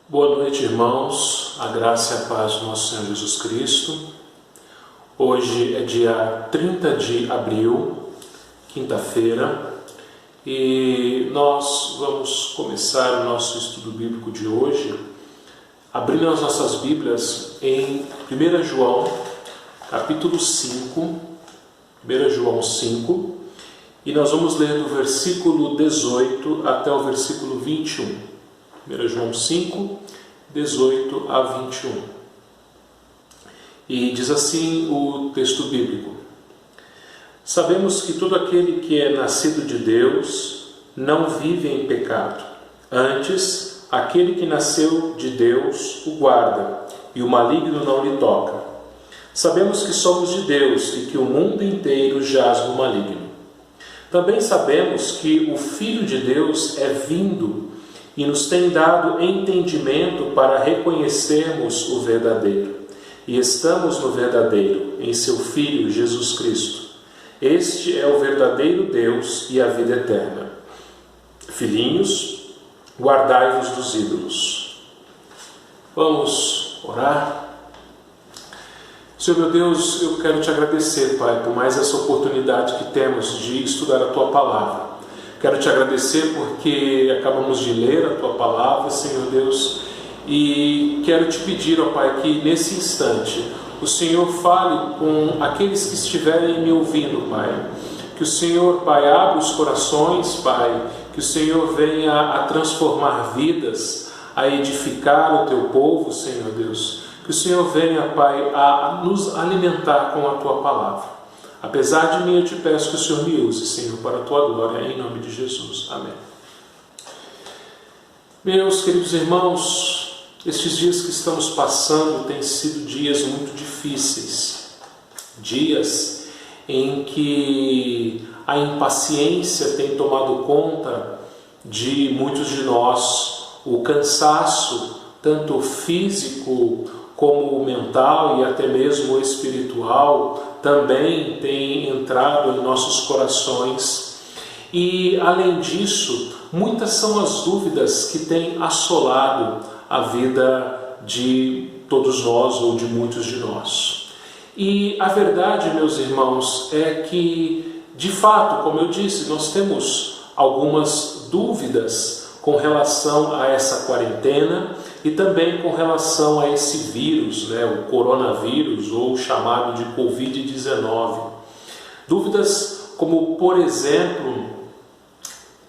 Boa noite, irmãos, a graça e a paz do nosso Senhor Jesus Cristo. Hoje é dia 30 de abril, quinta-feira, e nós vamos começar o nosso estudo bíblico de hoje, abrindo as nossas Bíblias em 1 João, capítulo 5, 1 João 5, e nós vamos ler do versículo 18 até o versículo 21. 1 João 5, 18 a 21. E diz assim o texto bíblico: Sabemos que todo aquele que é nascido de Deus não vive em pecado. Antes, aquele que nasceu de Deus o guarda, e o maligno não lhe toca. Sabemos que somos de Deus e que o mundo inteiro jaz no maligno. Também sabemos que o Filho de Deus é vindo e nos tem dado entendimento para reconhecermos o verdadeiro. E estamos no verdadeiro, em seu Filho Jesus Cristo. Este é o verdadeiro Deus e a vida eterna. Filhinhos, guardai-vos dos ídolos. Vamos orar? Senhor meu Deus, eu quero te agradecer, Pai, por mais essa oportunidade que temos de estudar a Tua Palavra. Quero te agradecer porque acabamos de ler a Tua Palavra, Senhor Deus, e quero te pedir, ó Pai, que nesse instante o Senhor fale com aqueles que estiverem me ouvindo, Pai. Que o Senhor, Pai, abra os corações, Pai, que o Senhor venha a transformar vidas, a edificar o Teu povo, Senhor Deus. Que o Senhor venha, Pai, a nos alimentar com a Tua Palavra. Apesar de mim, eu te peço que o Senhor me use, Senhor, para a Tua glória, em nome de Jesus. Amém. Meus queridos irmãos, estes dias que estamos passando têm sido dias muito difíceis. Dias em que a impaciência tem tomado conta de muitos de nós. O cansaço, tanto físico como mental e até mesmo espiritual, também tem entrado em nossos corações. E, além disso, muitas são as dúvidas que têm assolado a vida de todos nós ou de muitos de nós. E a verdade, meus irmãos, é que, de fato, como eu disse, nós temos algumas dúvidas com relação a essa quarentena e também com relação a esse vírus, o coronavírus, ou chamado de Covid-19. Dúvidas como, por exemplo,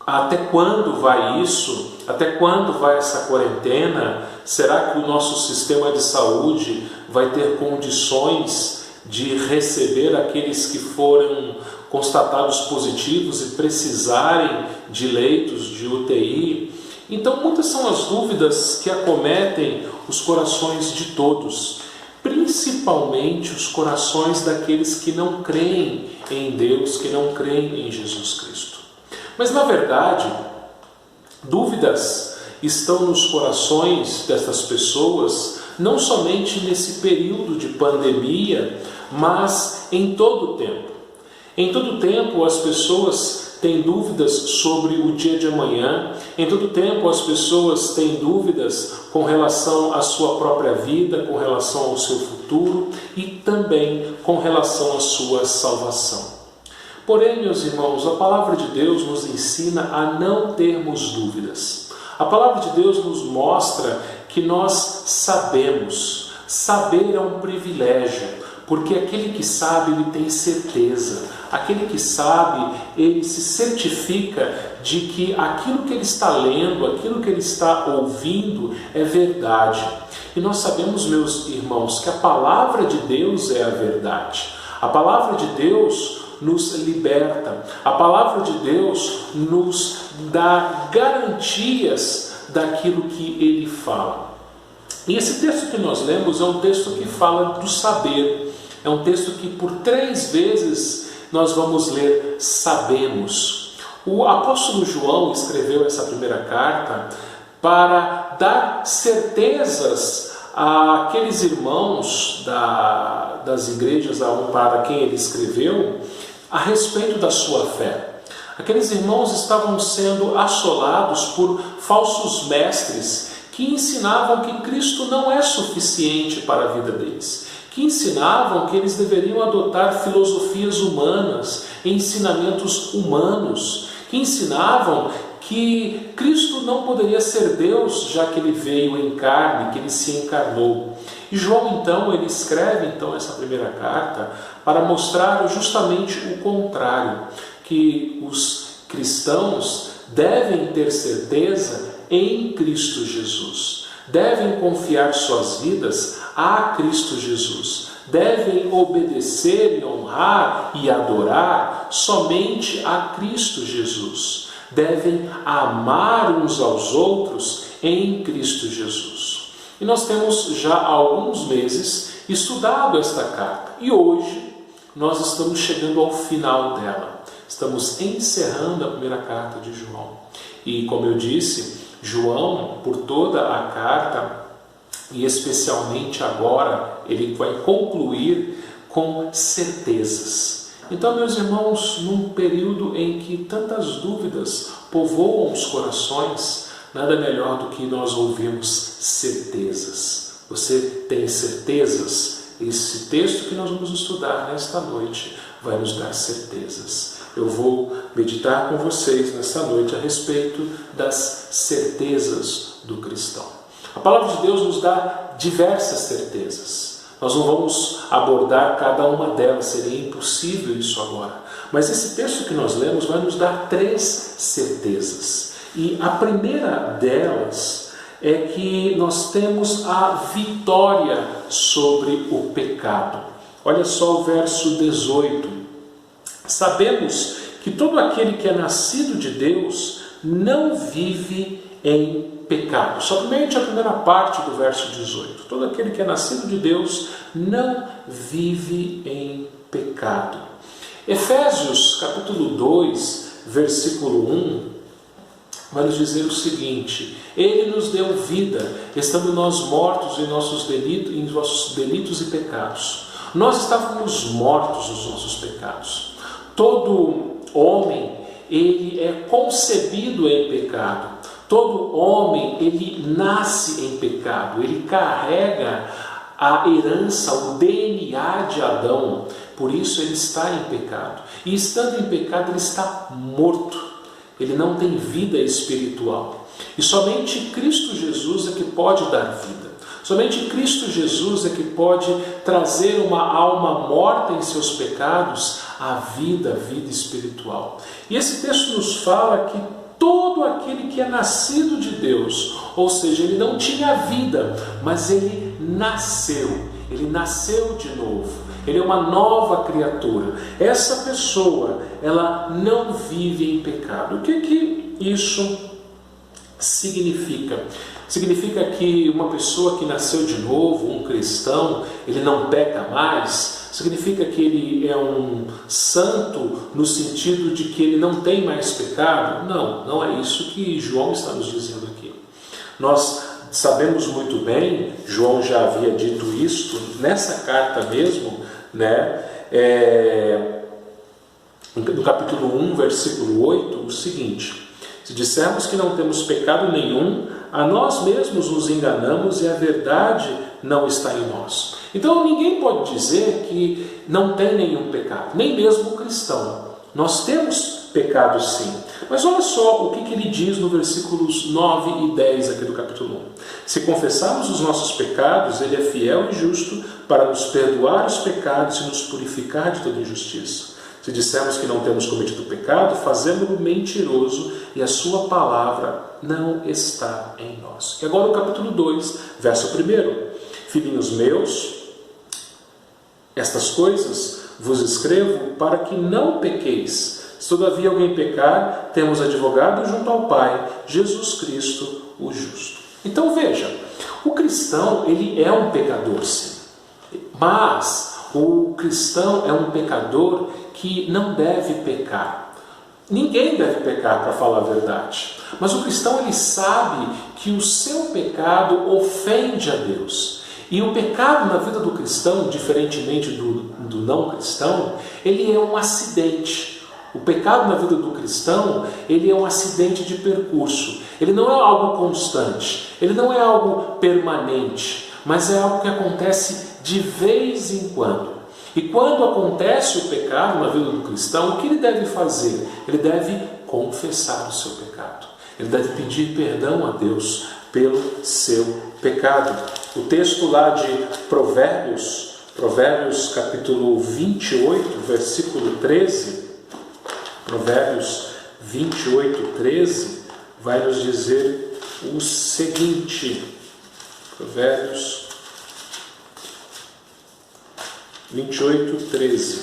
até quando vai isso? Até quando vai essa quarentena? Será que o nosso sistema de saúde vai ter condições de receber aqueles que foram constatados positivos e precisarem de leitos de UTI? Então, muitas são as dúvidas que acometem os corações de todos, principalmente os corações daqueles que não creem em Deus, que não creem em Jesus Cristo. Mas, na verdade, dúvidas estão nos corações dessas pessoas, não somente nesse período de pandemia, mas em todo o tempo. Em todo o tempo, as pessoas têm dúvidas sobre o dia de amanhã. Em todo tempo as pessoas têm dúvidas com relação à sua própria vida, com relação ao seu futuro e também com relação à sua salvação. Porém, meus irmãos, a palavra de Deus nos ensina a não termos dúvidas. A palavra de Deus nos mostra que nós sabemos. Saber é um privilégio, porque aquele que sabe, ele tem certeza. Aquele que sabe, ele se certifica de que aquilo que ele está lendo, aquilo que ele está ouvindo é verdade. E nós sabemos, meus irmãos, que a palavra de Deus é a verdade. A palavra de Deus nos liberta. A palavra de Deus nos dá garantias daquilo que ele fala. E esse texto que nós lemos é um texto que fala do saber. É um texto que por 3 vezes nós vamos ler sabemos. O apóstolo João escreveu essa primeira carta para dar certezas àqueles irmãos das igrejas para quem ele escreveu a respeito da sua fé. Aqueles irmãos estavam sendo assolados por falsos mestres que ensinavam que Cristo não é suficiente para a vida deles, que ensinavam que eles deveriam adotar filosofias humanas, ensinamentos humanos, que ensinavam que Cristo não poderia ser Deus, já que ele veio em carne, que ele se encarnou. E João, então, ele escreve essa primeira carta para mostrar justamente o contrário, que os cristãos devem ter certeza em Cristo Jesus, devem confiar suas vidas a Cristo Jesus, devem obedecer e honrar e adorar somente a Cristo Jesus, devem amar uns aos outros em Cristo Jesus. E nós temos já há alguns meses estudado esta carta e hoje nós estamos chegando ao final dela. Estamos encerrando a primeira carta de João. E como eu disse, João, por toda a carta, e especialmente agora, ele vai concluir com certezas. Então, meus irmãos, num período em que tantas dúvidas povoam os corações, nada melhor do que nós ouvirmos certezas. Você tem certezas? Esse texto que nós vamos estudar nesta noite vai nos dar certezas. Eu vou meditar com vocês nesta noite a respeito das certezas do cristão. A palavra de Deus nos dá diversas certezas. Nós não vamos abordar cada uma delas, seria impossível isso agora. Mas esse texto que nós lemos vai nos dar 3 certezas. E a primeira delas é que nós temos a vitória sobre o pecado. Olha só o verso 18. Sabemos que todo aquele que é nascido de Deus não vive em pecado. Somente a primeira parte do verso 18. Todo aquele que é nascido de Deus não vive em pecado. Efésios capítulo 2, versículo 1, vai nos dizer o seguinte: Ele nos deu vida, estando nós mortos em nossos delitos e pecados. Nós estávamos mortos nos nossos pecados. Todo homem, ele é concebido em pecado. Todo homem, ele nasce em pecado. Ele carrega a herança, o DNA de Adão. Por isso ele está em pecado. E estando em pecado, ele está morto. Ele não tem vida espiritual. E somente Cristo Jesus é que pode dar vida. Somente Cristo Jesus é que pode trazer uma alma morta em seus pecados à vida, espiritual. E esse texto nos fala que todo aquele que é nascido de Deus, ou seja, ele não tinha vida, mas ele nasceu de novo. Ele é uma nova criatura. Essa pessoa, ela não vive em pecado. O que isso significa? Significa que uma pessoa que nasceu de novo, um cristão, ele não peca mais? Significa que ele é um santo no sentido de que ele não tem mais pecado? Não, não é isso que João está nos dizendo aqui. Nós sabemos muito bem, João já havia dito isso nessa carta mesmo, no capítulo 1, versículo 8, o seguinte: se dissermos que não temos pecado nenhum, a nós mesmos nos enganamos e a verdade não está em nós. Então ninguém pode dizer que não tem nenhum pecado, nem mesmo o cristão. Nós temos pecado sim. Mas olha só o que ele diz no versículos 9 e 10 aqui do capítulo 1. Se confessarmos os nossos pecados, ele é fiel e justo para nos perdoar os pecados e nos purificar de toda injustiça. Se dissermos que não temos cometido pecado, fazemos-lo mentiroso e a sua palavra não está em nós. E agora o capítulo 2, verso 1. Filhinhos meus, estas coisas vos escrevo para que não pequeis. Se todavia alguém pecar, temos advogado junto ao Pai, Jesus Cristo, o justo. Então veja, o cristão, ele é um pecador sim, mas o cristão é um pecador que não deve pecar. Ninguém deve pecar, para falar a verdade. Mas o cristão, ele sabe que o seu pecado ofende a Deus. E o pecado na vida do cristão, diferentemente do não cristão, ele é um acidente. O pecado na vida do cristão, ele é um acidente de percurso. Ele não é algo constante, ele não é algo permanente, mas é algo que acontece de vez em quando. E quando acontece o pecado na vida do cristão, o que ele deve fazer? Ele deve confessar o seu pecado. Ele deve pedir perdão a Deus pelo seu pecado. O texto lá de Provérbios capítulo 28, versículo 13, Provérbios 28, 13, vai nos dizer o seguinte, Provérbios 28, 13.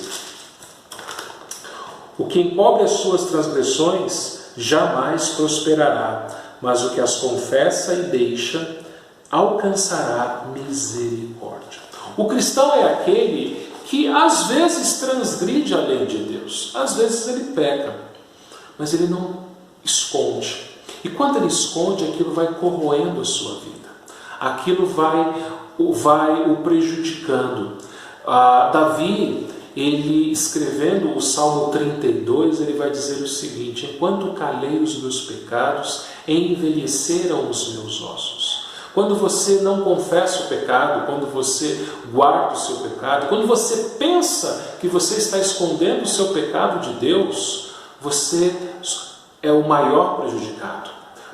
O que encobre as suas transgressões jamais prosperará, mas o que as confessa e deixa alcançará misericórdia. O cristão é aquele que às vezes transgride a lei de Deus, às vezes ele peca, mas ele não esconde. E quando ele esconde, aquilo vai corroendo a sua vida, aquilo vai o prejudicando. Davi, ele escrevendo o Salmo 32, ele vai dizer o seguinte: enquanto calei os meus pecados, envelheceram os meus ossos. Quando você não confessa o pecado, quando você guarda o seu pecado, quando você pensa que você está escondendo o seu pecado de Deus, você é o maior prejudicado.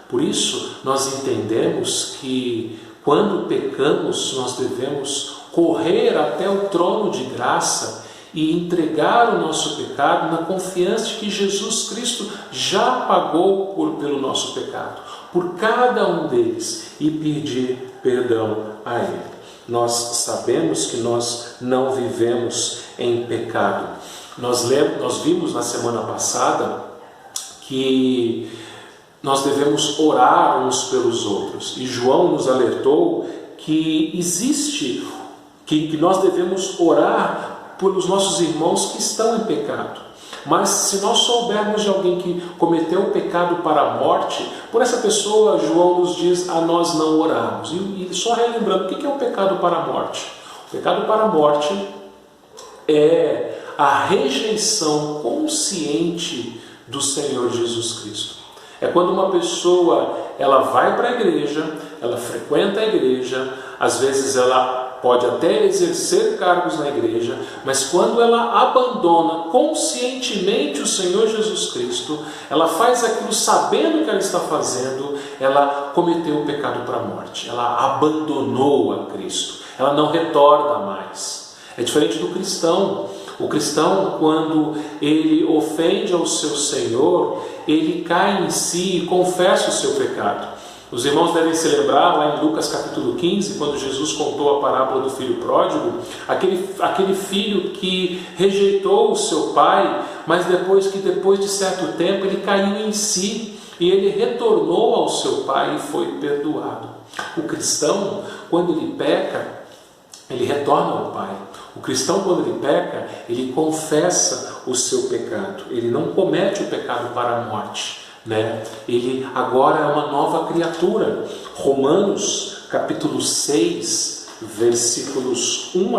Por isso, nós entendemos que quando pecamos, nós devemos correr até o trono de graça e entregar o nosso pecado na confiança de que Jesus Cristo já pagou pelo nosso pecado, por cada um deles, e pedir perdão a Ele. Nós sabemos que nós não vivemos em pecado. Nós vimos na semana passada que nós devemos orar uns pelos outros, e João nos alertou que que nós devemos orar pelos nossos irmãos que estão em pecado. Mas se nós soubermos de alguém que cometeu o pecado para a morte, por essa pessoa João nos diz a nós não orarmos. E só relembrando, o que é o pecado para a morte? O pecado para a morte é a rejeição consciente do Senhor Jesus Cristo. É quando uma pessoa ela vai para a igreja, ela frequenta a igreja, às vezes ela pode até exercer cargos na igreja, mas quando ela abandona conscientemente o Senhor Jesus Cristo, ela faz aquilo sabendo que ela está fazendo, ela cometeu o pecado para a morte, ela abandonou a Cristo, ela não retorna mais. É diferente do cristão. O cristão, quando ele ofende ao seu Senhor, ele cai em si e confessa o seu pecado. Os irmãos devem se lembrar, lá em Lucas capítulo 15, quando Jesus contou a parábola do filho pródigo, aquele filho que rejeitou o seu pai, mas depois de certo tempo ele caiu em si e ele retornou ao seu pai e foi perdoado. O cristão, quando ele peca, ele retorna ao pai. O cristão, quando ele peca, ele confessa o seu pecado, ele não comete o pecado para a morte. Ele agora é uma nova criatura. Romanos capítulo 6, versículos 1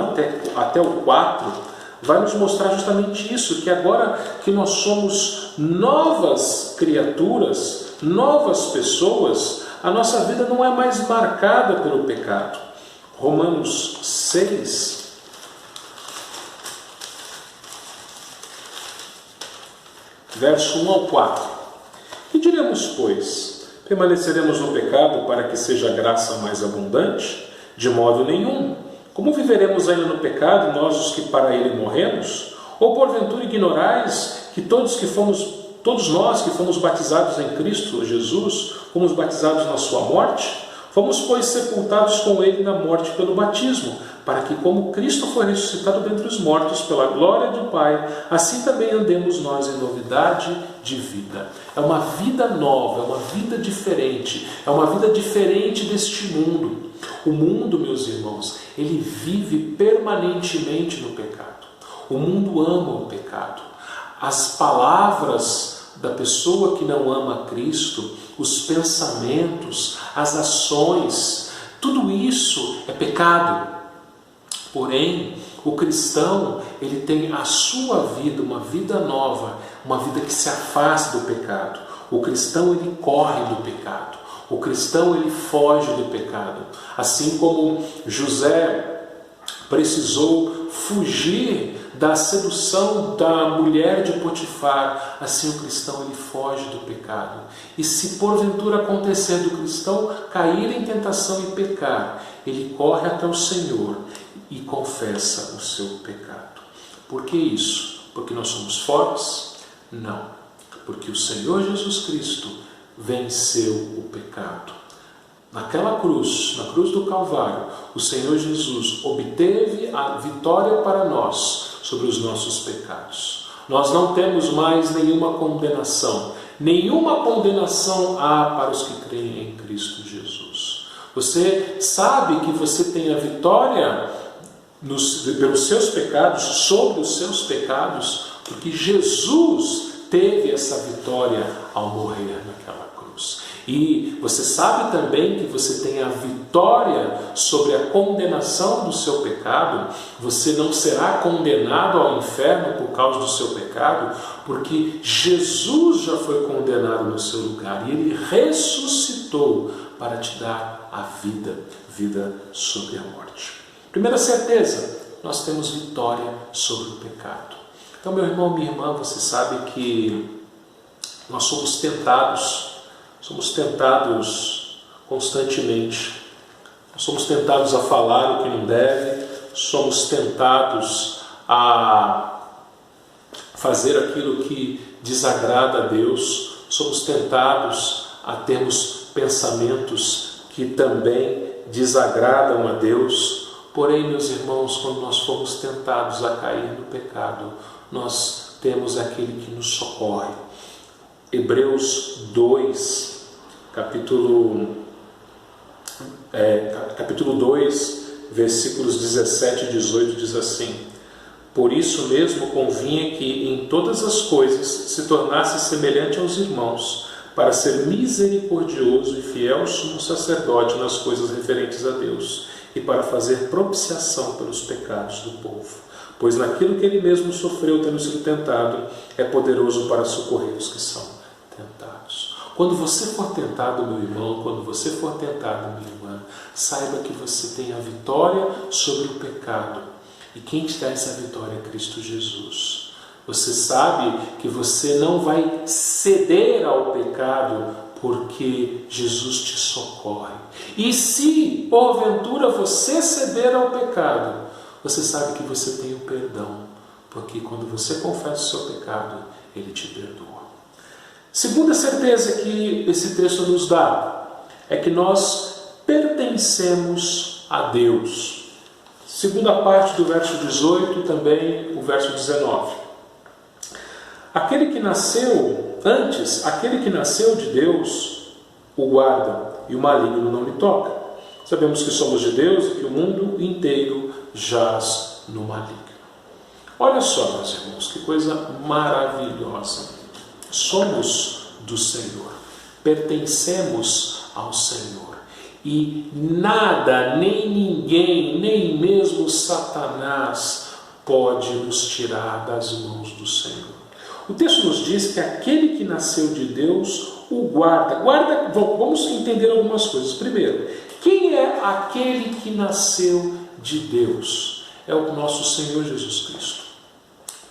até o 4, vai nos mostrar justamente isso, que agora que nós somos novas criaturas, novas pessoas, a nossa vida não é mais marcada pelo pecado. Romanos 6, verso 1 ao 4. Que diremos, pois? Permaneceremos no pecado para que seja a graça mais abundante? De modo nenhum. Como viveremos ainda no pecado, nós os que para ele morremos? Ou porventura ignorais que todos nós que fomos batizados em Cristo Jesus, fomos batizados na sua morte? Fomos, pois, sepultados com ele na morte pelo batismo, para que, como Cristo foi ressuscitado dentre os mortos pela glória do Pai, assim também andemos nós em novidade de vida. É uma vida nova, é uma vida diferente, é uma vida diferente deste mundo. O mundo, meus irmãos, ele vive permanentemente no pecado. O mundo ama o pecado. As palavras da pessoa que não ama Cristo, os pensamentos, as ações, tudo isso é pecado. Porém, o cristão, ele tem a sua vida, uma vida nova, uma vida que se afasta do pecado. O cristão, ele corre do pecado. O cristão, ele foge do pecado. Assim como José precisou fugir da sedução da mulher de Potifar, assim o cristão, ele foge do pecado. E se porventura acontecer do cristão cair em tentação e pecar, ele corre até o Senhor e confessa o seu pecado. Por que isso? Porque nós somos fortes? Não. Porque o Senhor Jesus Cristo venceu o pecado. Naquela cruz, na cruz do Calvário, o Senhor Jesus obteve a vitória para nós sobre os nossos pecados. Nós não temos mais nenhuma condenação. Nenhuma condenação há para os que creem em Cristo Jesus. Você sabe que você tem a vitória pelos seus pecados, sobre os seus pecados, porque Jesus teve essa vitória ao morrer naquela cruz. E você sabe também que você tem a vitória sobre a condenação do seu pecado. Você não será condenado ao inferno por causa do seu pecado, porque Jesus já foi condenado no seu lugar e Ele ressuscitou para te dar a vida sobre a morte. Primeira certeza, nós temos vitória sobre o pecado. Então, meu irmão, minha irmã, você sabe que nós somos tentados constantemente. Nós somos tentados a falar o que não deve, somos tentados a fazer aquilo que desagrada a Deus, somos tentados a termos pensamentos que também desagradam a Deus. Porém, meus irmãos, quando nós formos tentados a cair no pecado, nós temos aquele que nos socorre. Hebreus 2, capítulo 2, versículos 17 e 18, diz assim: Por isso mesmo convinha que em todas as coisas se tornasse semelhante aos irmãos, para ser misericordioso e fiel sumo sacerdote nas coisas referentes a Deus, e para fazer propiciação pelos pecados do povo. Pois naquilo que ele mesmo sofreu, tendo sido tentado, é poderoso para socorrer os que são tentados. Quando você for tentado, meu irmão, quando você for tentada, minha irmã, saiba que você tem a vitória sobre o pecado. E quem te dá essa vitória é Cristo Jesus. Você sabe que você não vai ceder ao pecado, porque Jesus te socorre. E se, porventura, você ceder ao pecado, você sabe que você tem o perdão, porque quando você confessa o seu pecado, Ele te perdoa. Segunda certeza que esse texto nos dá é que nós pertencemos a Deus. Segunda parte do verso 18, também o verso 19. Aquele que nasceu de Deus, o guarda, e o maligno não lhe toca. Sabemos que somos de Deus e que o mundo inteiro jaz no maligno. Olha só, meus irmãos, que coisa maravilhosa. Somos do Senhor, pertencemos ao Senhor. E nada, nem ninguém, nem mesmo Satanás pode nos tirar das mãos do Senhor. O texto nos diz que aquele que nasceu de Deus o guarda. Vamos entender algumas coisas. Primeiro, quem é aquele que nasceu de Deus? É o nosso Senhor Jesus Cristo.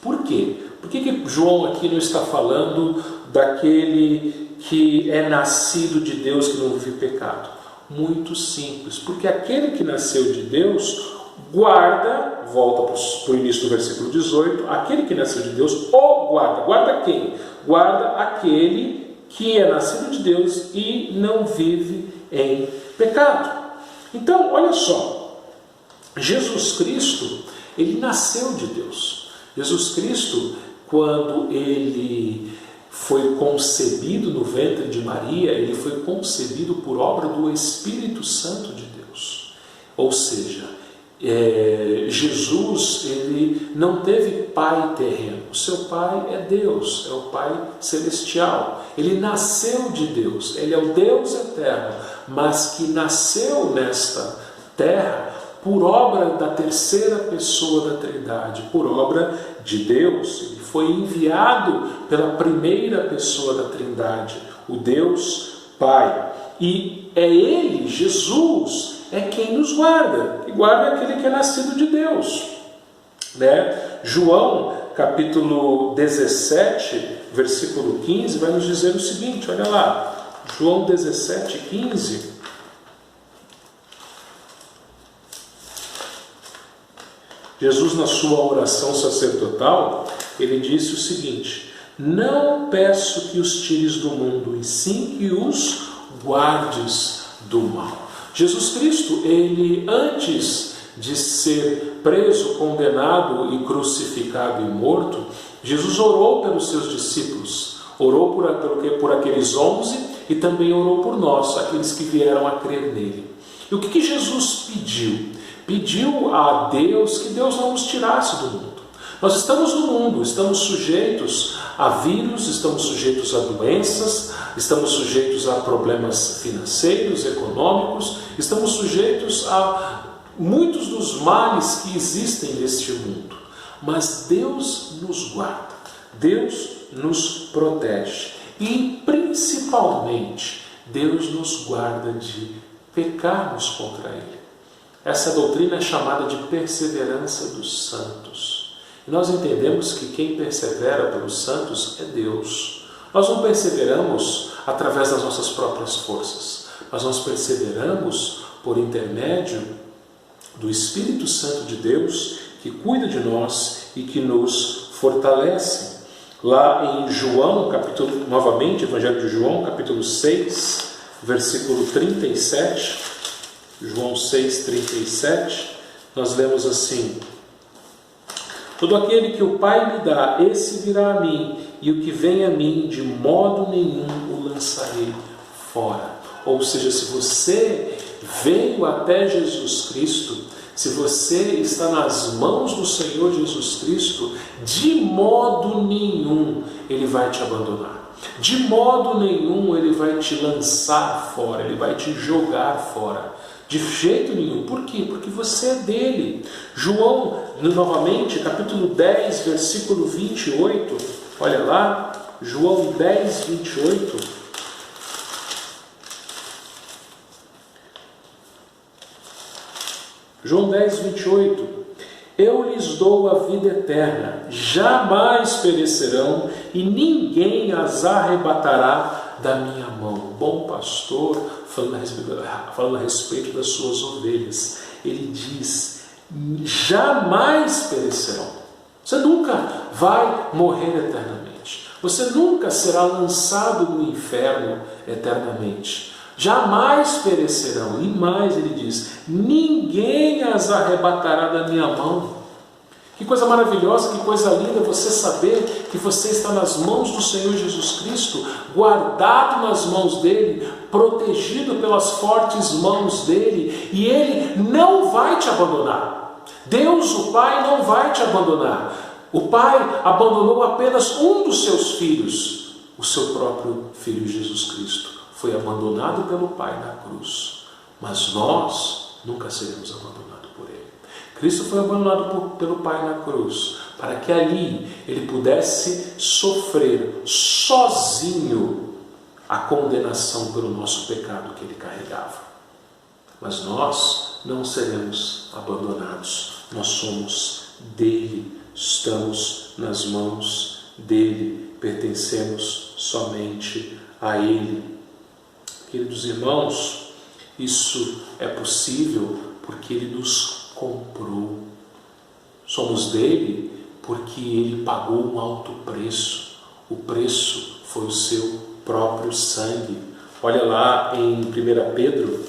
Por quê? Por que João aqui não está falando daquele que é nascido de Deus, que não vive pecado? Muito simples, porque aquele que nasceu de Deus guarda, volta para o início do versículo 18, aquele que nasceu de Deus o guarda. Guarda quem? Guarda aquele que é nascido de Deus e não vive em pecado. Então, olha só, Jesus Cristo, ele nasceu de Deus. Jesus Cristo, quando ele foi concebido no ventre de Maria, ele foi concebido por obra do Espírito Santo de Deus. Ou seja, Jesus, ele não teve pai terreno. O seu pai é Deus, é o Pai celestial. Ele nasceu de Deus, ele é o Deus eterno, mas que nasceu nesta terra por obra da terceira pessoa da Trindade, por obra de Deus. Ele foi enviado pela primeira pessoa da Trindade, o Deus Pai. E é Ele, Jesus, é quem nos guarda. E guarda aquele que é nascido de Deus. João, capítulo 17, versículo 15, vai nos dizer o seguinte, olha lá. João 17, 15. Jesus, na sua oração sacerdotal, ele disse o seguinte: não peço que os tires do mundo, e sim que os guardes do mal. Jesus Cristo, ele antes de ser preso, condenado e crucificado e morto, Jesus orou pelos seus discípulos, orou por aqueles 11 e também orou por nós, aqueles que vieram a crer nele. E o que Jesus pediu? Pediu a Deus que Deus não nos tirasse do mundo. Nós estamos no mundo, estamos sujeitos a vírus, estamos sujeitos a doenças, estamos sujeitos a problemas financeiros, econômicos, estamos sujeitos a muitos dos males que existem neste mundo. Mas Deus nos guarda, Deus nos protege e, principalmente, Deus nos guarda de pecarmos contra Ele. Essa doutrina é chamada de perseverança dos santos. E nós entendemos que quem persevera pelos santos é Deus. Nós não perseveramos através das nossas próprias forças, mas nós perseveramos por intermédio do Espírito Santo de Deus, que cuida de nós e que nos fortalece. Lá em João, novamente, Evangelho de João, capítulo 6, versículo 37, João 6, 37, nós lemos assim: todo aquele que o Pai me dá, esse virá a mim, e o que vem a mim, de modo nenhum o lançarei fora. Ou seja, se você veio até Jesus Cristo, se você está nas mãos do Senhor Jesus Cristo, de modo nenhum Ele vai te abandonar. De modo nenhum Ele vai te lançar fora, Ele vai te jogar fora. De jeito nenhum. Por quê? Porque você é dele. João, novamente, capítulo 10, versículo 28. Olha lá, João 10, 28. João 10, 28. Eu lhes dou a vida eterna, jamais perecerão, e ninguém as arrebatará da minha mão. Bom pastor, falando a respeito das suas ovelhas, ele diz: jamais perecerão. Você nunca vai morrer eternamente. Você nunca será lançado no inferno eternamente. Jamais perecerão. E mais, ele diz: ninguém as arrebatará da minha mão. Que coisa maravilhosa, que coisa linda você saber que você está nas mãos do Senhor Jesus Cristo, guardado nas mãos dele, protegido pelas fortes mãos dele, e ele não vai te abandonar. Deus, o Pai, não vai te abandonar. O Pai abandonou apenas um dos seus filhos, o seu próprio Filho Jesus Cristo. Foi abandonado pelo Pai na cruz, mas nós nunca seremos abandonados por Ele. Cristo foi abandonado pelo Pai na cruz, para que ali Ele pudesse sofrer sozinho a condenação pelo nosso pecado que Ele carregava. Mas nós não seremos abandonados, nós somos dele, estamos nas mãos dele, pertencemos somente a Ele. Queridos irmãos, isso é possível porque Ele nos comprou. Somos dele porque Ele pagou um alto preço. O preço foi o seu próprio sangue. Olha lá em 1 Pedro,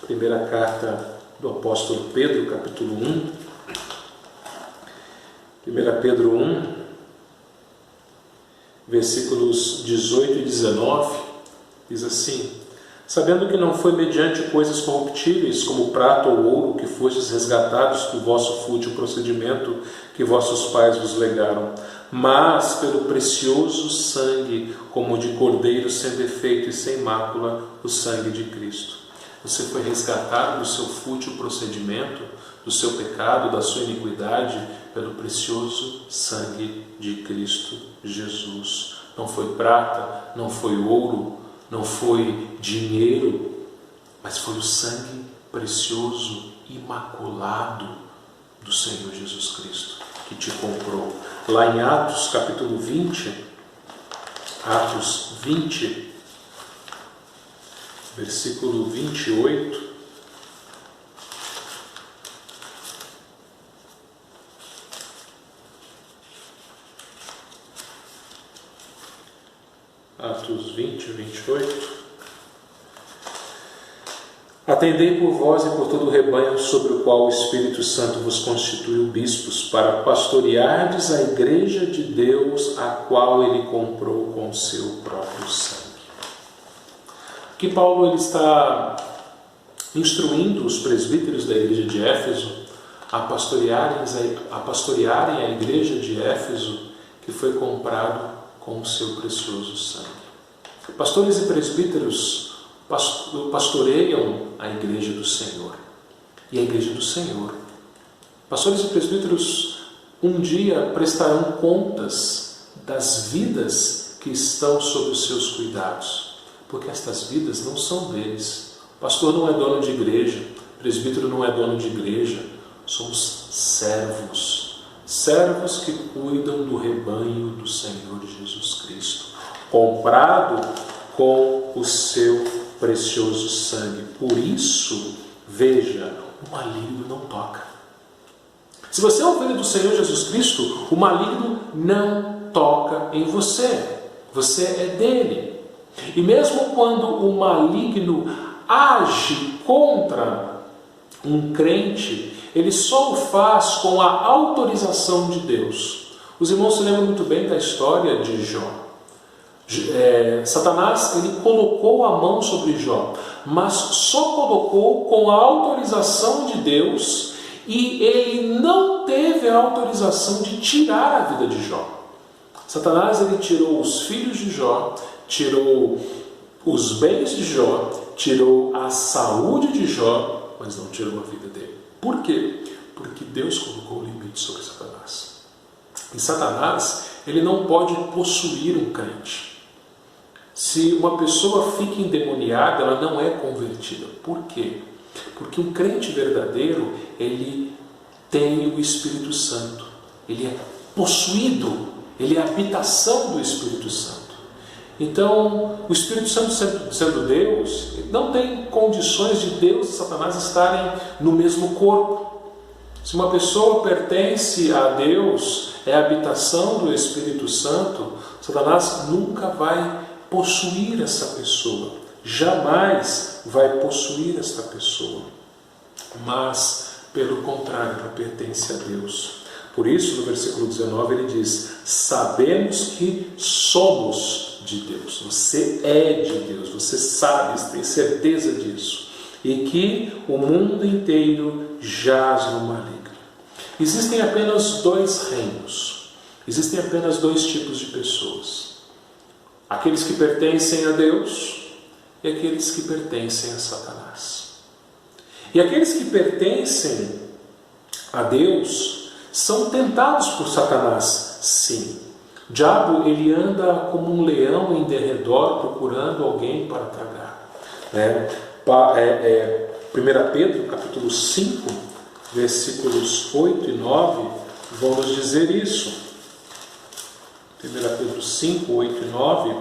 primeira carta do apóstolo Pedro, capítulo 1. 1 Pedro 1, versículos 18 e 19, diz assim: sabendo que não foi mediante coisas corruptíveis, como prata ou ouro, que fostes resgatados do vosso fútil procedimento que vossos pais vos legaram, mas pelo precioso sangue, como de cordeiro sem defeito e sem mácula, o sangue de Cristo. Você foi resgatado do seu fútil procedimento, do seu pecado, da sua iniquidade, pelo precioso sangue de Cristo Jesus. Não foi prata, não foi ouro, não foi dinheiro, mas foi o sangue precioso, imaculado do Senhor Jesus Cristo que te comprou. Lá em Atos capítulo 20, Atos 20, versículo 28, Atos 20, 28. Atendei por vós e por todo o rebanho sobre o qual o Espírito Santo vos constituiu bispos, para pastoreardes a igreja de Deus, a qual ele comprou com o seu próprio sangue. Aqui Paulo ele está instruindo os presbíteros da igreja de Éfeso a pastorearem a igreja de Éfeso, que foi comprado com o seu precioso sangue. Pastores e presbíteros pastoreiam a igreja do Senhor. E a igreja do Senhor. Pastores e presbíteros um dia prestarão contas das vidas que estão sob os seus cuidados, porque estas vidas não são deles. O pastor não é dono de igreja, o presbítero não é dono de igreja, somos servos. Servos que cuidam do rebanho do Senhor Jesus Cristo, comprado com o seu precioso sangue. Por isso, veja, o maligno não toca. Se você é ovelha do Senhor Jesus Cristo, o maligno não toca em você. Você é dele. E mesmo quando o maligno age contra um crente, ele só o faz com a autorização de Deus. Os irmãos se lembram muito bem da história de Jó. Satanás ele colocou a mão sobre Jó, mas só colocou com a autorização de Deus, e ele não teve a autorização de tirar a vida de Jó. Satanás ele tirou os filhos de Jó, tirou os bens de Jó, tirou a saúde de Jó, mas não tirou a vida dele. Por quê? Porque Deus colocou o limite sobre Satanás. E Satanás ele não pode possuir um crente. Se uma pessoa fica endemoniada, ela não é convertida. Por quê? Porque um crente verdadeiro, ele tem o Espírito Santo. Ele é possuído, ele é a habitação do Espírito Santo. Então, o Espírito Santo sendo Deus, não tem condições de Deus e Satanás estarem no mesmo corpo. Se uma pessoa pertence a Deus, é a habitação do Espírito Santo, Satanás nunca vai possuir essa pessoa, jamais vai possuir esta pessoa, mas pelo contrário, ela pertence a Deus. Por isso, no versículo 19 ele diz: sabemos que somos de Deus. Você é de Deus, você sabe, tem certeza disso, e que o mundo inteiro jaz no maligno. Existem apenas dois reinos, existem apenas dois tipos de pessoas: aqueles que pertencem a Deus e aqueles que pertencem a Satanás. E aqueles que pertencem a Deus são tentados por Satanás, sim. O diabo ele anda como um leão em derredor procurando alguém para tragar. 1 Pedro capítulo 5, versículos 8 e 9 vão nos dizer isso. 1 Pedro 5, 8 e 9: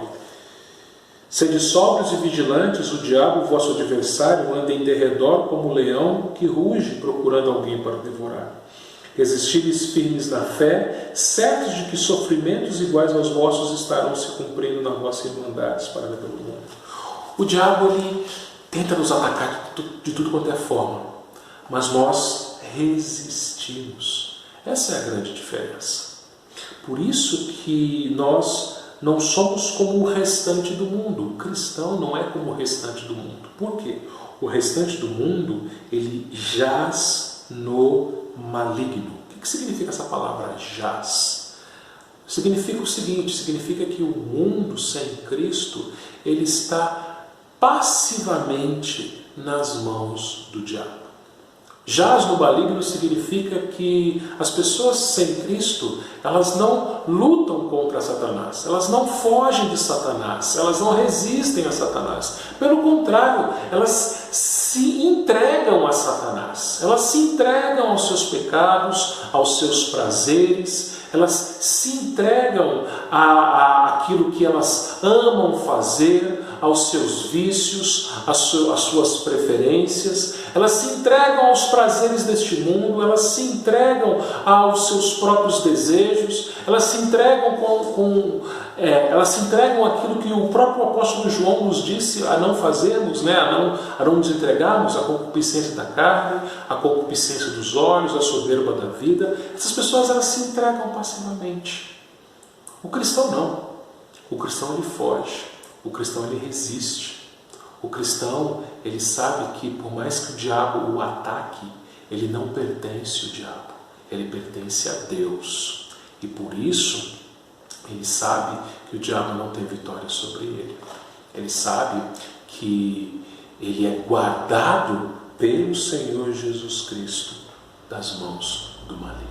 sede sóbrios e vigilantes, o diabo, vosso adversário, anda em derredor como um leão que ruge procurando alguém para devorar. Resistis firmes na fé, certos de que sofrimentos iguais aos vossos estarão se cumprindo na vossa irmandade espalhada pelo mundo. O diabo ele tenta nos atacar de tudo quanto é forma, mas nós resistimos. Essa é a grande diferença. Por isso que nós não somos como o restante do mundo. O cristão não é como o restante do mundo. Por quê? O restante do mundo, ele jaz no maligno. O que significa essa palavra jaz? Significa o seguinte, significa que o mundo sem Cristo, ele está passivamente nas mãos do diabo. Jaz no maligno significa que as pessoas sem Cristo, elas não lutam contra Satanás, elas não fogem de Satanás, elas não resistem a Satanás. Pelo contrário, elas se entregam a Satanás, elas se entregam aos seus pecados, aos seus prazeres, elas se entregam àquilo que elas amam fazer, aos seus vícios, às suas preferências, elas se entregam aos prazeres deste mundo, elas se entregam aos seus próprios desejos, elas se entregam elas se entregam àquilo que o próprio apóstolo João nos disse a não fazermos, né? a não nos entregarmos à concupiscência da carne, à concupiscência dos olhos, à soberba da vida. Essas pessoas, elas se entregam passivamente. O cristão não. O cristão, ele foge. O cristão, ele resiste. O cristão, ele sabe que por mais que o diabo o ataque, ele não pertence ao diabo, ele pertence a Deus. E por isso, ele sabe que o diabo não tem vitória sobre ele. Ele sabe que ele é guardado pelo Senhor Jesus Cristo das mãos do maligno.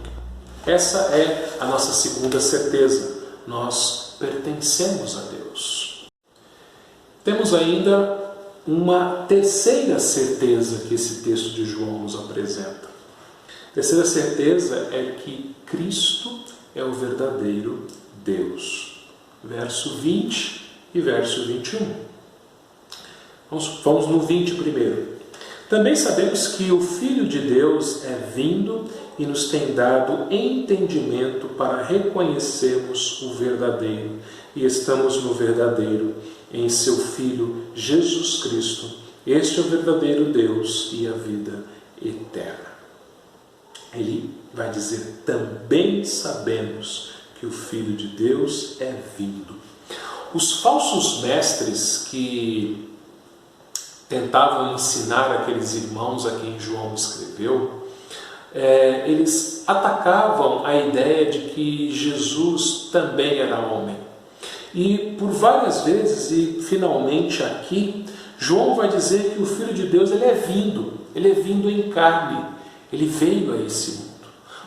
Essa é a nossa segunda certeza. Nós pertencemos a Deus. Temos ainda uma terceira certeza que esse texto de João nos apresenta. A terceira certeza é que Cristo é o verdadeiro Deus. Verso 20 e verso 21. Vamos no 20 primeiro. Também sabemos que o Filho de Deus é vindo e nos tem dado entendimento para reconhecermos o verdadeiro. E estamos no verdadeiro, em seu Filho Jesus Cristo. Este é o verdadeiro Deus e a vida eterna. Ele vai dizer, também sabemos que o Filho de Deus é vindo. Os falsos mestres que tentavam ensinar aqueles irmãos a quem João escreveu, eles atacavam a ideia de que Jesus também era homem. E por várias vezes, e finalmente aqui, João vai dizer que o Filho de Deus ele é vindo em carne, ele veio a esse mundo.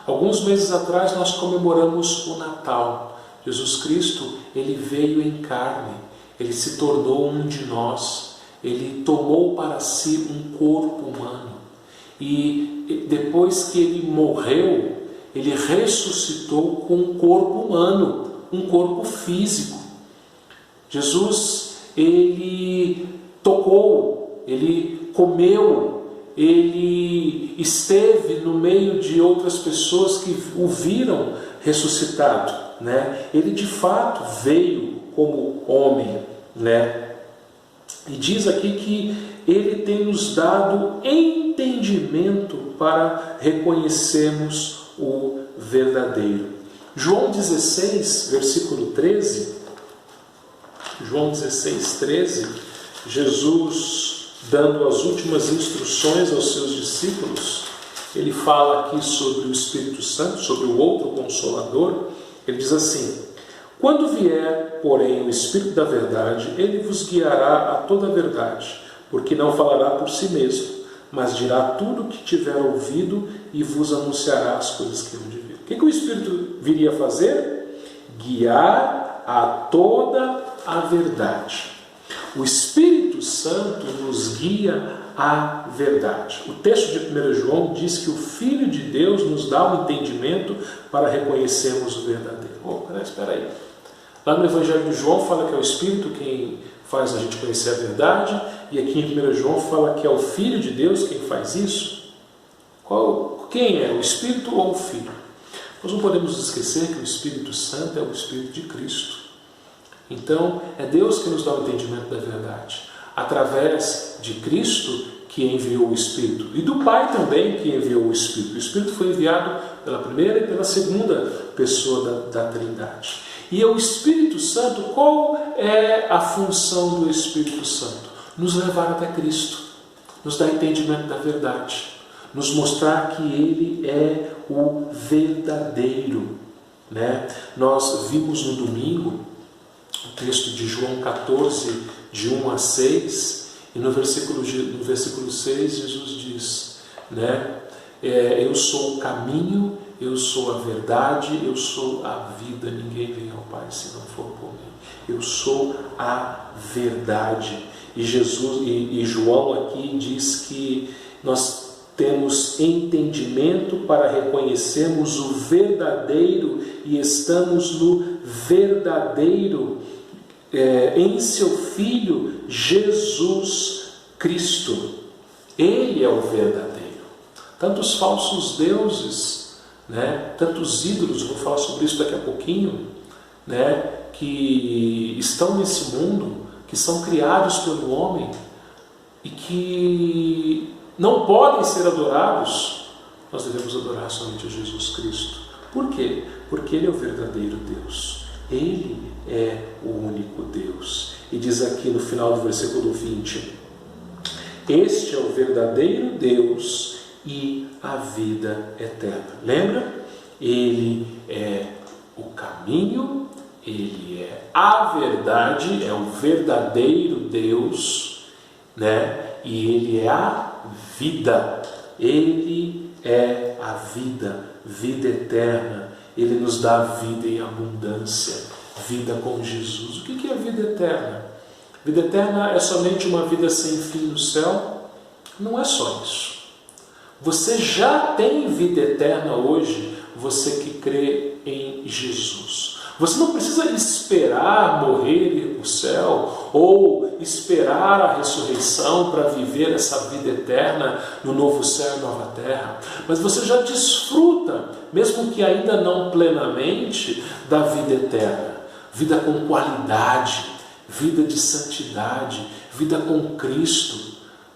Alguns meses atrás nós comemoramos o Natal. Jesus Cristo, ele veio em carne, ele se tornou um de nós, ele tomou para si um corpo humano. E depois que ele morreu, ele ressuscitou com um corpo humano, um corpo físico. Jesus, ele tocou, ele comeu, ele esteve no meio de outras pessoas que o viram ressuscitado, né? Ele de fato veio como homem, né? E diz aqui que ele tem nos dado entendimento para reconhecermos o verdadeiro. João 16, versículo 13, João 16, 13, Jesus, dando as últimas instruções aos seus discípulos, ele fala aqui sobre o Espírito Santo, sobre o outro Consolador. Ele diz assim, quando vier, porém, o Espírito da verdade, ele vos guiará a toda a verdade, porque não falará por si mesmo, mas dirá tudo o que tiver ouvido e vos anunciará as coisas que hão de vir. O que o Espírito viria a fazer? Guiar a toda a verdade. O Espírito Santo nos guia à verdade. O texto de 1 João diz que o Filho de Deus nos dá um entendimento para reconhecermos o verdadeiro. Espera aí. Lá no Evangelho de João fala que é o Espírito quem faz a gente conhecer a verdade, e aqui em 1 João fala que é o Filho de Deus quem faz isso. Quem é, o Espírito ou o Filho? Nós não podemos esquecer que o Espírito Santo é o Espírito de Cristo. Então, é Deus que nos dá o entendimento da verdade, através de Cristo que enviou o Espírito, e do Pai também que enviou o Espírito. O Espírito foi enviado pela primeira e pela segunda pessoa da Trindade. E o Espírito Santo, qual é a função do Espírito Santo? Nos levar até Cristo, nos dar entendimento da verdade, nos mostrar que Ele é o verdadeiro, né? Nós vimos no domingo o texto de João 14, de 1 a 6, e no versículo 6 Jesus diz, né? Eu sou o caminho, eu sou a verdade, eu sou a vida. Ninguém vem ao Pai se não for por mim. Eu sou a verdade. E Jesus e João aqui diz que nós temos entendimento para reconhecermos o verdadeiro e estamos no verdadeiro em seu Filho Jesus Cristo. Ele é o verdadeiro. Tantos falsos deuses, tantos ídolos, vou falar sobre isso daqui a pouquinho, que estão nesse mundo, que são criados pelo homem e que não podem ser adorados. Nós devemos adorar somente a Jesus Cristo. Por quê? Porque Ele é o verdadeiro Deus. Ele é o único Deus. E diz aqui no final do versículo 20: este é o verdadeiro Deus e a vida eterna. Lembra? Ele é o caminho, Ele é a verdade, é o verdadeiro Deus, e Ele é a vida. Ele é a vida, vida eterna. Ele nos dá vida em abundância, vida com Jesus. O que é vida eterna? Vida eterna é somente uma vida sem fim no céu? Não é só isso. Você já tem vida eterna hoje, você que crê em Jesus. Você não precisa esperar morrer e ir para o céu, ou esperar a ressurreição para viver essa vida eterna no novo céu e nova terra. Mas você já desfruta, mesmo que ainda não plenamente, da vida eterna. Vida com qualidade, vida de santidade, vida com Cristo.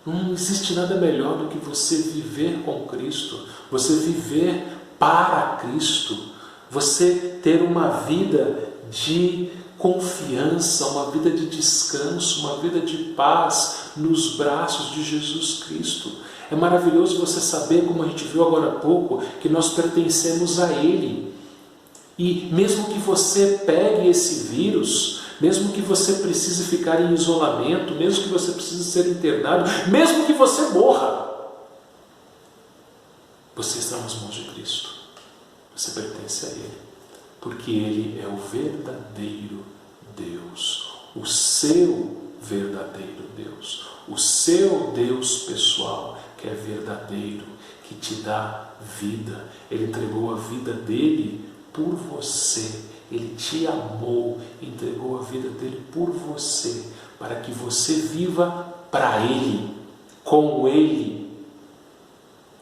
Não existe nada melhor do que você viver com Cristo, você viver para Cristo. Você ter uma vida de confiança, uma vida de descanso, uma vida de paz nos braços de Jesus Cristo. É maravilhoso você saber, como a gente viu agora há pouco, que nós pertencemos a Ele. E mesmo que você pegue esse vírus, mesmo que você precise ficar em isolamento, mesmo que você precise ser internado, mesmo que você morra, você está nas mãos de Cristo. Você pertence a Ele, porque Ele é o verdadeiro Deus, o seu verdadeiro Deus, o seu Deus pessoal, que é verdadeiro, que te dá vida. Ele entregou a vida dele por você, Ele te amou, entregou a vida dele por você, para que você viva para Ele, com Ele.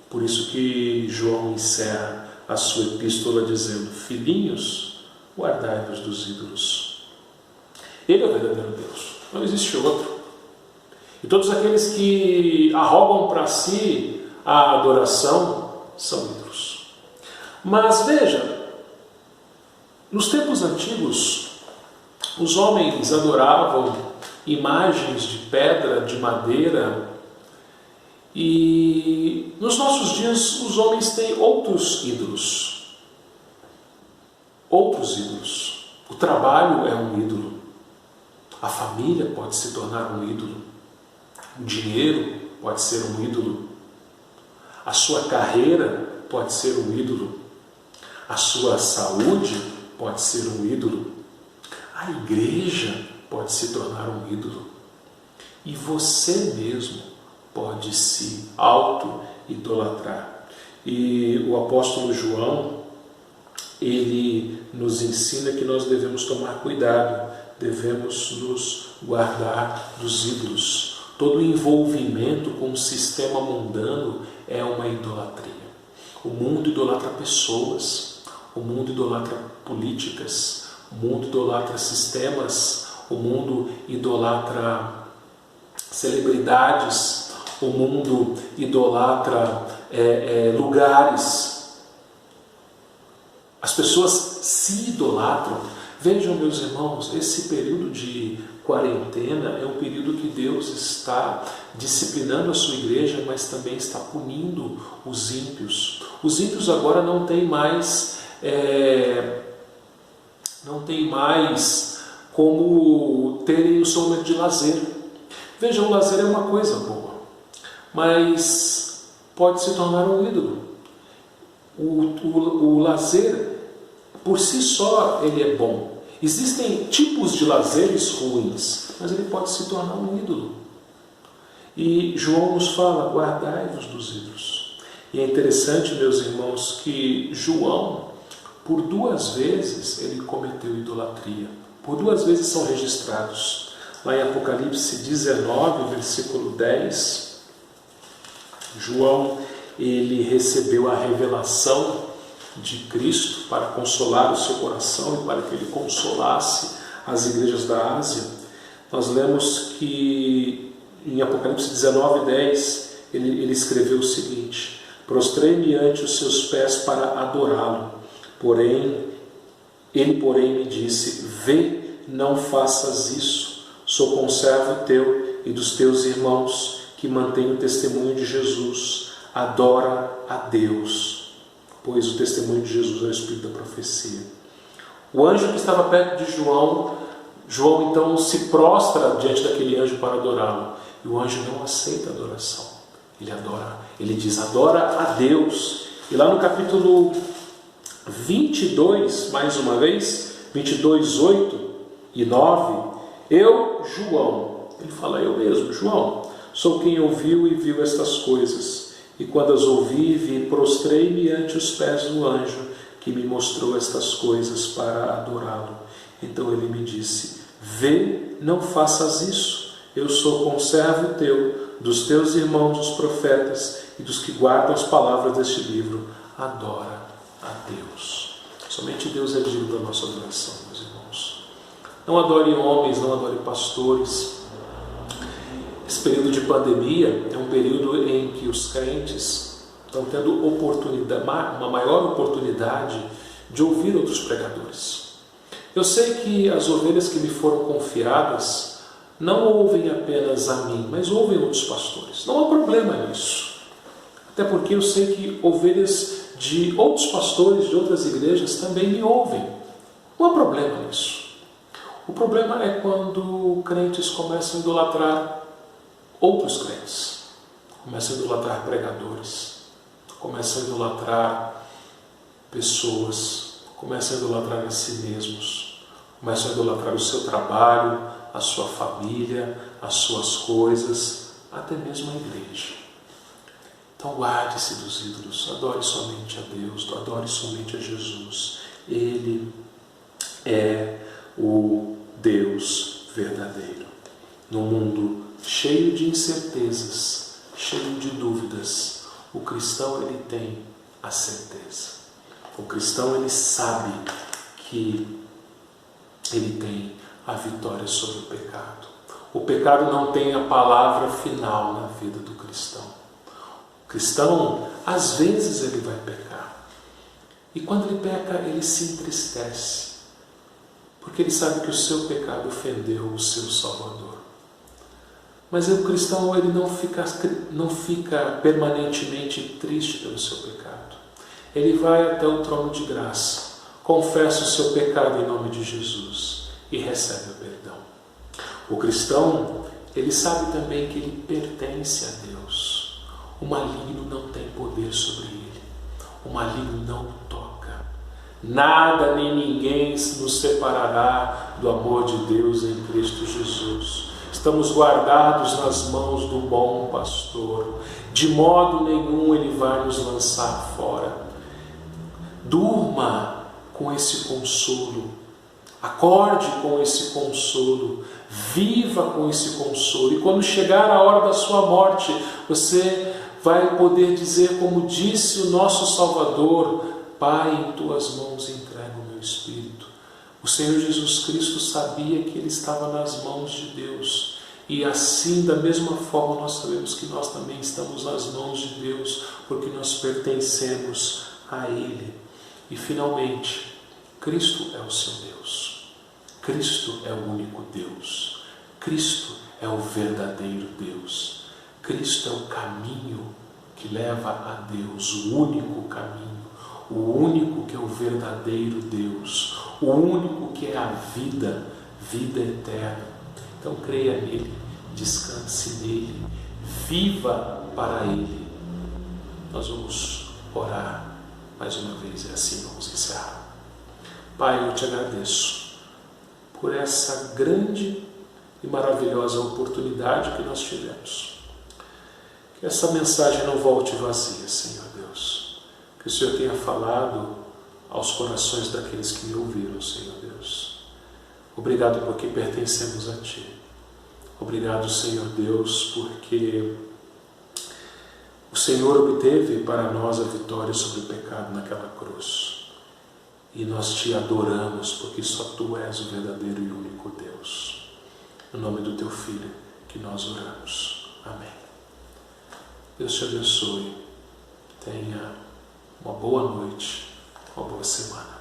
Por isso que João encerra a sua epístola dizendo: filhinhos, guardai-vos dos ídolos. Ele é o verdadeiro Deus, não existe outro. E todos aqueles que arrogam para si a adoração são ídolos. Mas veja, nos tempos antigos, os homens adoravam imagens de pedra, de madeira, e nos nossos dias os homens têm outros ídolos. Outros ídolos. O trabalho é um ídolo. A família pode se tornar um ídolo. O dinheiro pode ser um ídolo. A sua carreira pode ser um ídolo. A sua saúde pode ser um ídolo. A igreja pode se tornar um ídolo. E você mesmo pode se auto-idolatrar. E o apóstolo João, ele nos ensina que nós devemos tomar cuidado, devemos nos guardar dos ídolos. Todo envolvimento com o sistema mundano é uma idolatria. O mundo idolatra pessoas, o mundo idolatra políticas, o mundo idolatra sistemas, o mundo idolatra celebridades, o mundo idolatra lugares. As pessoas se idolatram. Vejam, meus irmãos, esse período de quarentena é um período que Deus está disciplinando a sua igreja, mas também está punindo os ímpios. Os ímpios agora não têm mais como terem o seu momento de lazer. Vejam, o lazer é uma coisa boa, mas pode se tornar um ídolo. O lazer, por si só, ele é bom. Existem tipos de lazeres ruins, mas ele pode se tornar um ídolo. E João nos fala, guardai-vos dos ídolos. E é interessante, meus irmãos, que João, por 2 vezes, ele cometeu idolatria. Por 2 vezes são registrados. Lá em Apocalipse 19, versículo 10, João, ele recebeu a revelação de Cristo para consolar o seu coração e para que ele consolasse as igrejas da Ásia. Nós lemos que em Apocalipse 19, 10, ele escreveu o seguinte: prostrei-me ante os seus pés para adorá-lo. Ele, porém, me disse: vê, não faças isso. Sou conservo teu e dos teus irmãos que mantêm o testemunho de Jesus. Adora a Deus, pois o testemunho de Jesus é o espírito da profecia. O anjo que estava perto de João então se prostra diante daquele anjo para adorá-lo. E o anjo não aceita a adoração. Ele diz: adora a Deus. E lá no capítulo 22, mais uma vez, 22, 8 e 9, eu, João, ele fala, eu mesmo, João, sou quem ouviu e viu estas coisas. E quando as ouvi, prostrei-me ante os pés do anjo que me mostrou estas coisas para adorá-lo. Então ele me disse: vê, não faças isso. Eu sou conservo teu, dos teus irmãos os profetas e dos que guardam as palavras deste livro. Adora a Deus. Somente Deus é digno da nossa adoração, meus irmãos. Não adore homens, não adore pastores. Esse período de pandemia é um período em que os crentes estão tendo uma maior oportunidade de ouvir outros pregadores. Eu sei que as ovelhas que me foram confiadas não ouvem apenas a mim, mas ouvem outros pastores. Não há problema nisso. Até porque eu sei que ovelhas de outros pastores de outras igrejas também me ouvem. Não há problema nisso. O problema é quando crentes começam a idolatrar outros crentes. Começam a idolatrar pregadores. Começam a idolatrar pessoas. Começam a idolatrar a si mesmos. Começam a idolatrar o seu trabalho, a sua família, as suas coisas, até mesmo a igreja. Então guarde-se dos ídolos, adore somente a Deus, adore somente a Jesus. Ele é o Deus verdadeiro. No mundo cheio de incertezas, cheio de dúvidas, o cristão ele tem a certeza. O cristão ele sabe que ele tem a vitória sobre o pecado. O pecado não tem a palavra final na vida do cristão. O cristão, às vezes, ele vai pecar. E quando ele peca, ele se entristece. Porque ele sabe que o seu pecado ofendeu o seu Salvador. Mas o cristão ele não fica permanentemente triste pelo seu pecado. Ele vai até o trono de graça, confessa o seu pecado em nome de Jesus e recebe o perdão. O cristão, ele sabe também que ele pertence a Deus. O maligno não tem poder sobre ele. O maligno não o toca. Nada nem ninguém nos separará do amor de Deus em Cristo Jesus. Estamos guardados nas mãos do bom pastor. De modo nenhum ele vai nos lançar fora. Durma com esse consolo. Acorde com esse consolo. Viva com esse consolo. E quando chegar a hora da sua morte, você vai poder dizer, como disse o nosso Salvador: Pai, em tuas mãos entrego o meu espírito. O Senhor Jesus Cristo sabia que ele estava nas mãos de Deus. E assim, da mesma forma, nós sabemos que nós também estamos nas mãos de Deus, porque nós pertencemos a Ele. E finalmente, Cristo é o seu Deus. Cristo é o único Deus. Cristo é o verdadeiro Deus. Cristo é o caminho que leva a Deus, o único caminho. O único que é o verdadeiro Deus, o único que é a vida, vida eterna. Então creia nele, descanse nele, viva para ele. Nós vamos orar mais uma vez, e assim vamos encerrar. Pai, eu te agradeço por essa grande e maravilhosa oportunidade que nós tivemos. Que essa mensagem não volte vazia, Senhor Deus. Que o Senhor tenha falado aos corações daqueles que me ouviram, Senhor Deus. Obrigado porque pertencemos a Ti. Obrigado, Senhor Deus, porque o Senhor obteve para nós a vitória sobre o pecado naquela cruz. E nós Te adoramos, porque só Tu és o verdadeiro e único Deus. No nome do Teu Filho que nós oramos. Amém. Deus te abençoe. Tenha uma boa noite, uma boa semana.